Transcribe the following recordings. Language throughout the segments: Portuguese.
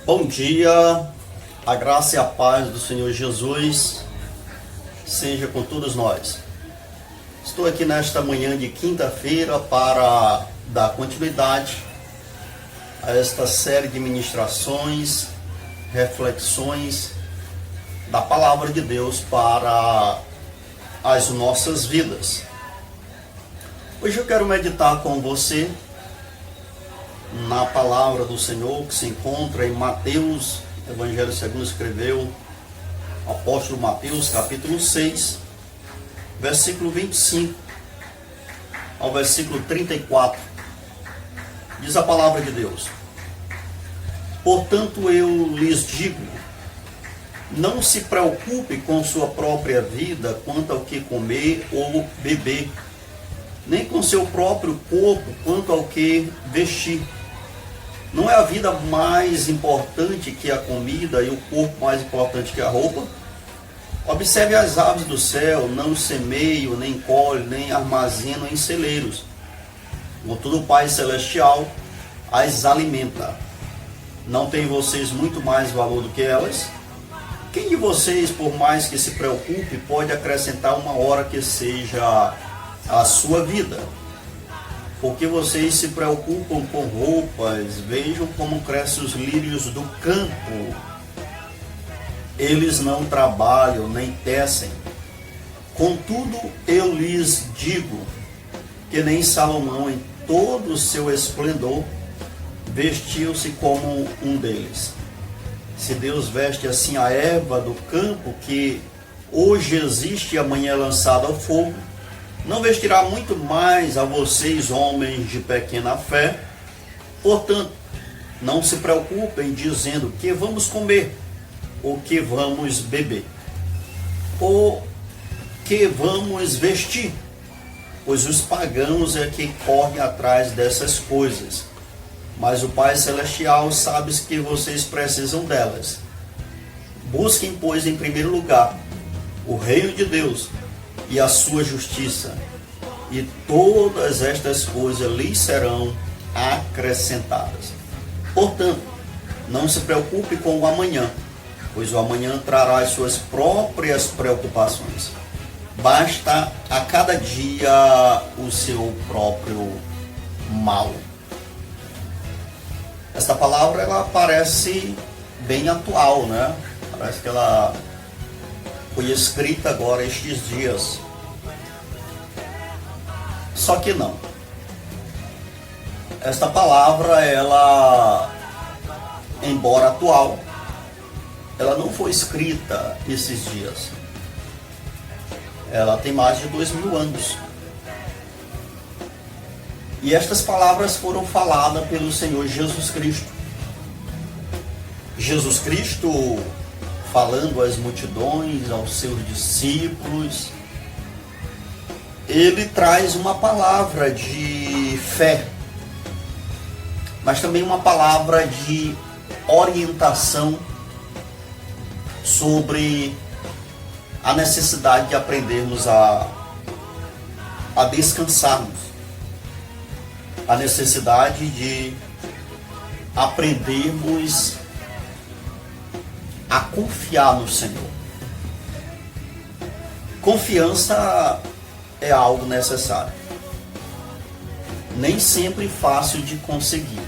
Bom dia, a graça e a paz do Senhor Jesus seja com todos nós. Estou aqui nesta manhã de quinta-feira para dar continuidade a esta série de ministrações, reflexões da Palavra de Deus para as nossas vidas. Hoje eu quero meditar com você na palavra do Senhor que se encontra em Mateus, Evangelho segundo escreveu o apóstolo Mateus, capítulo 6, versículo 25 ao versículo 34. Diz a palavra de Deus: portanto eu lhes digo, não se preocupe com sua própria vida quanto ao que comer ou beber, nem com seu próprio corpo quanto ao que vestir. Não é a vida mais importante que a comida e o corpo mais importante que a roupa? Observe as aves do céu, não semeiam, nem colhem, nem armazenam em celeiros. Contudo, o Pai Celestial as alimenta. Não tem vocês muito mais valor do que elas? Quem de vocês, por mais que se preocupe, pode acrescentar uma hora que seja a sua vida? Porque vocês se preocupam com roupas, vejam como crescem os lírios do campo. Eles não trabalham, nem tecem. Contudo, eu lhes digo que nem Salomão, em todo o seu esplendor, vestiu-se como um deles. Se Deus veste assim a erva do campo, que hoje existe e amanhã é lançada ao fogo, não vestirá muito mais a vocês, homens de pequena fé? Portanto, não se preocupem dizendo que vamos comer, ou que vamos beber, ou que vamos vestir, pois os pagãos é que correm atrás dessas coisas. Mas o Pai Celestial sabe que vocês precisam delas. Busquem, pois, em primeiro lugar o reino de Deus e a sua justiça, e todas estas coisas lhes serão acrescentadas. Portanto, não se preocupe com o amanhã, pois o amanhã trará as suas próprias preocupações. Basta a cada dia o seu próprio mal. Esta palavra ela parece bem atual, né? Parece que ela foi escrita agora estes dias. Só que não. Esta palavra, ela, embora atual, ela não foi escrita esses dias. Ela tem mais de 2000 anos. E estas palavras foram faladas pelo Senhor Jesus Cristo. Jesus Cristo falando às multidões, aos seus discípulos, ele traz uma palavra de fé, mas também uma palavra de orientação sobre a necessidade de aprendermos a descansarmos, a necessidade de aprendermos a confiar no Senhor. Confiança é algo necessário, nem sempre fácil de conseguir,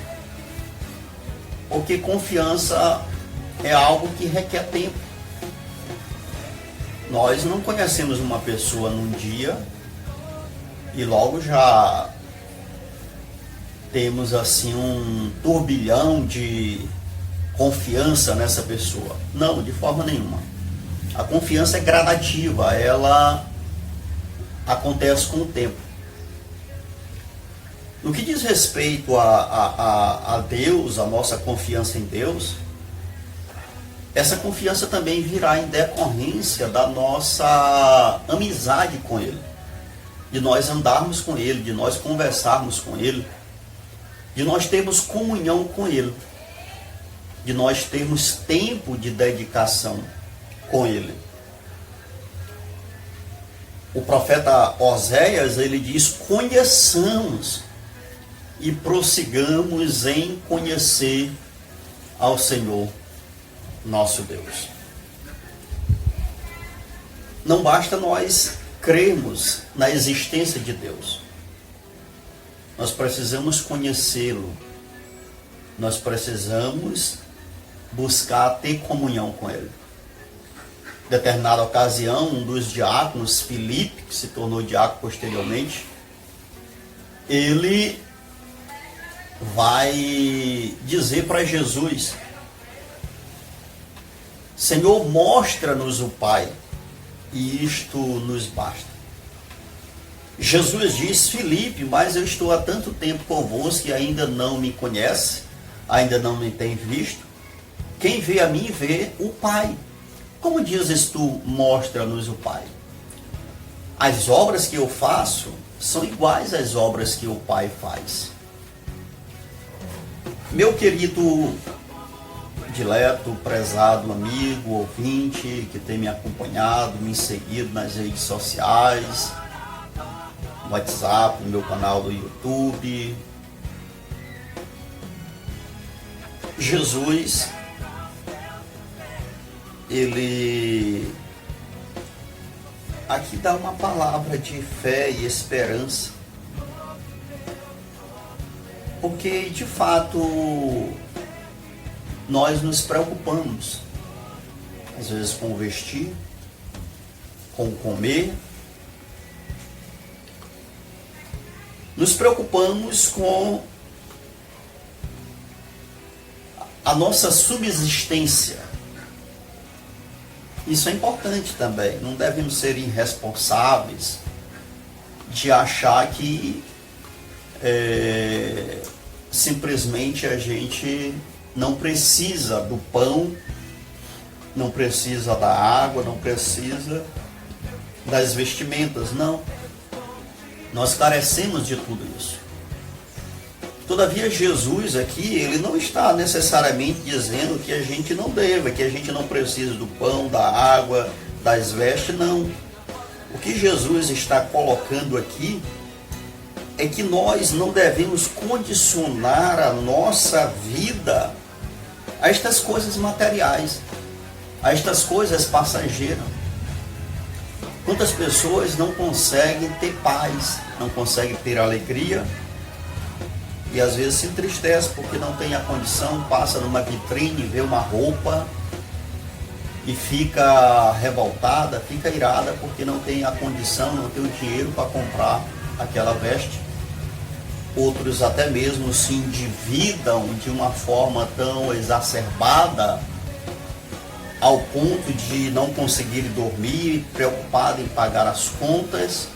porque confiança é algo que requer tempo. Nós não conhecemos uma pessoa num dia e logo já temos assim um turbilhão de confiança nessa pessoa. Não, de forma nenhuma. A confiança é gradativa, ela acontece com o tempo. No que diz respeito a Deus, a nossa confiança em Deus, essa confiança também virá em decorrência da nossa amizade com Ele, de nós andarmos com Ele, de nós conversarmos com Ele, de nós termos comunhão com Ele, de nós termos tempo de dedicação com Ele. O profeta Oséias, ele diz: conheçamos e prossigamos em conhecer ao Senhor nosso Deus. Não basta nós crermos na existência de Deus. Nós precisamos conhecê-lo. Nós precisamos buscar ter comunhão com Ele. Em determinada ocasião, um dos diáconos, Filipe, que se tornou diácono posteriormente, ele vai dizer para Jesus: Senhor, mostra-nos o Pai, e isto nos basta. Jesus diz: Filipe, mas eu estou há tanto tempo convosco e ainda não me conhece, ainda não me tem visto. Quem vê a mim vê o Pai. Como dizes tu, mostra-nos o Pai? As obras que eu faço são iguais às obras que o Pai faz. Meu querido, dileto, prezado amigo, ouvinte, que tem me acompanhado, me seguido nas redes sociais, no WhatsApp, no meu canal do YouTube. Jesus, ele aqui dá uma palavra de fé e esperança, porque de fato nós nos preocupamos, às vezes, com o vestir, com o comer, nos preocupamos com a nossa subsistência. Isso é importante também. Não devemos ser irresponsáveis de achar que simplesmente a gente não precisa do pão, não precisa da água, não precisa das vestimentas. Não. Nós carecemos de tudo isso. Todavia, Jesus aqui, ele não está necessariamente dizendo que a gente não deva, que a gente não precisa do pão, da água, das vestes, não. O que Jesus está colocando aqui é que nós não devemos condicionar a nossa vida a estas coisas materiais, a estas coisas passageiras. Quantas pessoas não conseguem ter paz, não conseguem ter alegria, e às vezes se entristece porque não tem a condição, passa numa vitrine, vê uma roupa e fica revoltada, fica irada porque não tem a condição, não tem o dinheiro para comprar aquela veste. Outros até mesmo se endividam de uma forma tão exacerbada ao ponto de não conseguir dormir, preocupado em pagar as contas,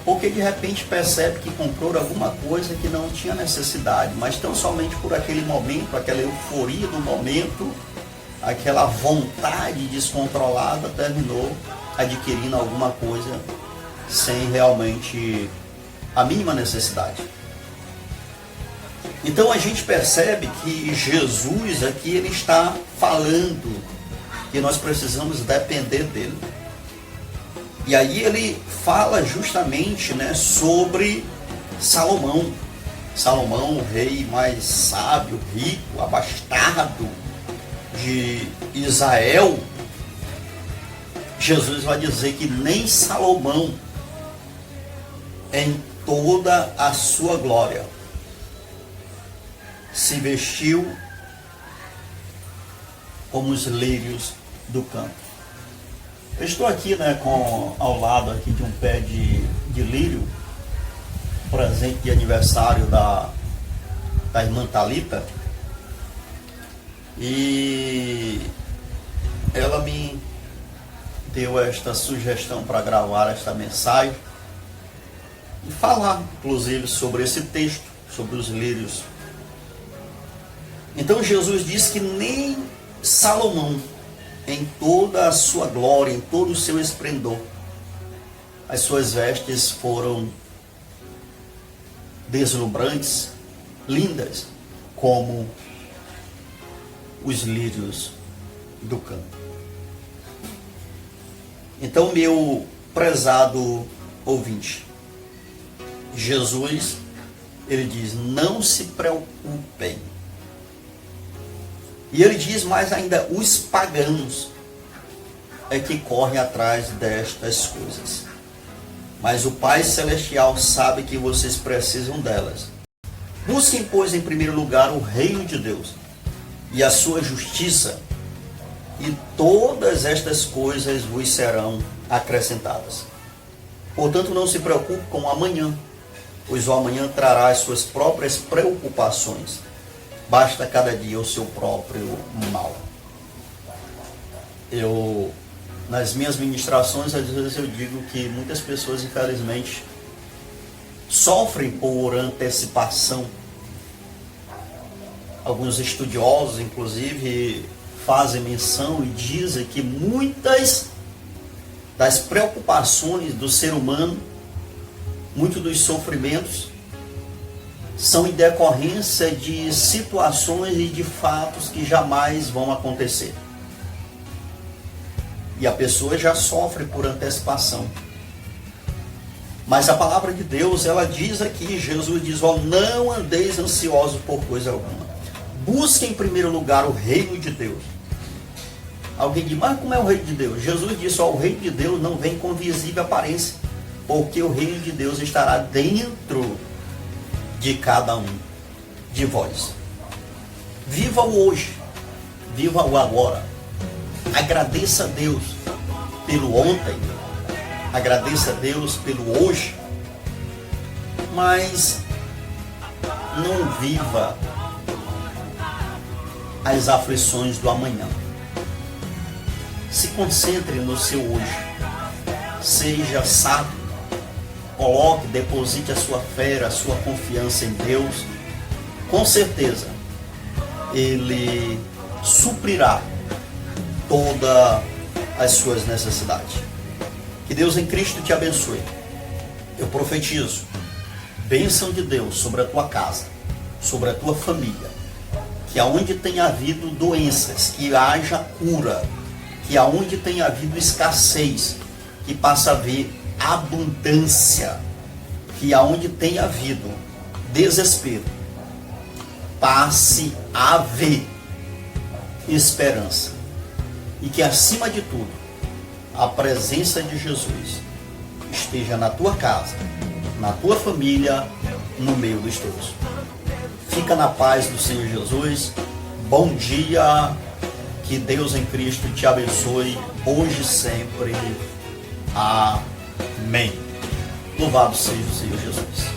porque de repente percebe que comprou alguma coisa que não tinha necessidade, mas tão somente por aquele momento, aquela euforia do momento, aquela vontade descontrolada, terminou adquirindo alguma coisa sem realmente a mínima necessidade. Então a gente percebe que Jesus aqui, ele está falando que nós precisamos depender dele. E aí ele fala justamente, sobre Salomão. Salomão, o rei mais sábio, rico, abastado de Israel. Jesus vai dizer que nem Salomão, em toda a sua glória, se vestiu como os lírios do campo. Eu estou aqui, ao lado aqui de um pé de lírio, presente de aniversário da irmã Thalita, e ela me deu esta sugestão para gravar esta mensagem e falar, inclusive, sobre esse texto, sobre os lírios. Então Jesus diz que nem Salomão, em toda a sua glória, em todo o seu esplendor, as suas vestes foram deslumbrantes, lindas, como os lírios do campo. Então, meu prezado ouvinte, Jesus, ele diz: não se preocupem E ele diz mais ainda, os pagãos é que correm atrás destas coisas. Mas o Pai Celestial sabe que vocês precisam delas. Busquem, pois, em primeiro lugar o reino de Deus e a sua justiça, e todas estas coisas vos serão acrescentadas. Portanto, não se preocupe com o amanhã, pois o amanhã trará as suas próprias preocupações. Basta cada dia o seu próprio mal. Nas minhas ministrações, às vezes eu digo que muitas pessoas, infelizmente, sofrem por antecipação. Alguns estudiosos, inclusive, fazem menção e dizem que muitas das preocupações do ser humano, muitos dos sofrimentos, são em decorrência de situações e de fatos que jamais vão acontecer. E a pessoa já sofre por antecipação. Mas a palavra de Deus, ela diz aqui, Jesus diz, não andeis ansiosos por coisa alguma. Busque em primeiro lugar o reino de Deus. Alguém diz, mas como é o reino de Deus? Jesus disse, o reino de Deus não vem com visível aparência, porque o reino de Deus estará dentro de cada um de vós. Viva o hoje, viva o agora. Agradeça a Deus pelo ontem, agradeça a Deus pelo hoje, mas não viva as aflições do amanhã. Se concentre no seu hoje, seja sábio, coloque, deposite a sua fé, a sua confiança em Deus. Com certeza, Ele suprirá todas as suas necessidades. Que Deus em Cristo te abençoe. Eu profetizo bênção de Deus sobre a tua casa, sobre a tua família, que aonde tenha havido doenças, que haja cura, que aonde tenha havido escassez, que passe a haver abundância, que aonde tenha havido desespero, passe a haver esperança. E que acima de tudo, a presença de Jesus esteja na tua casa, na tua família, no meio dos teus. Fica na paz do Senhor Jesus. Bom dia. Que Deus em Cristo te abençoe hoje e sempre. Amém. Louvado seja o Senhor Jesus.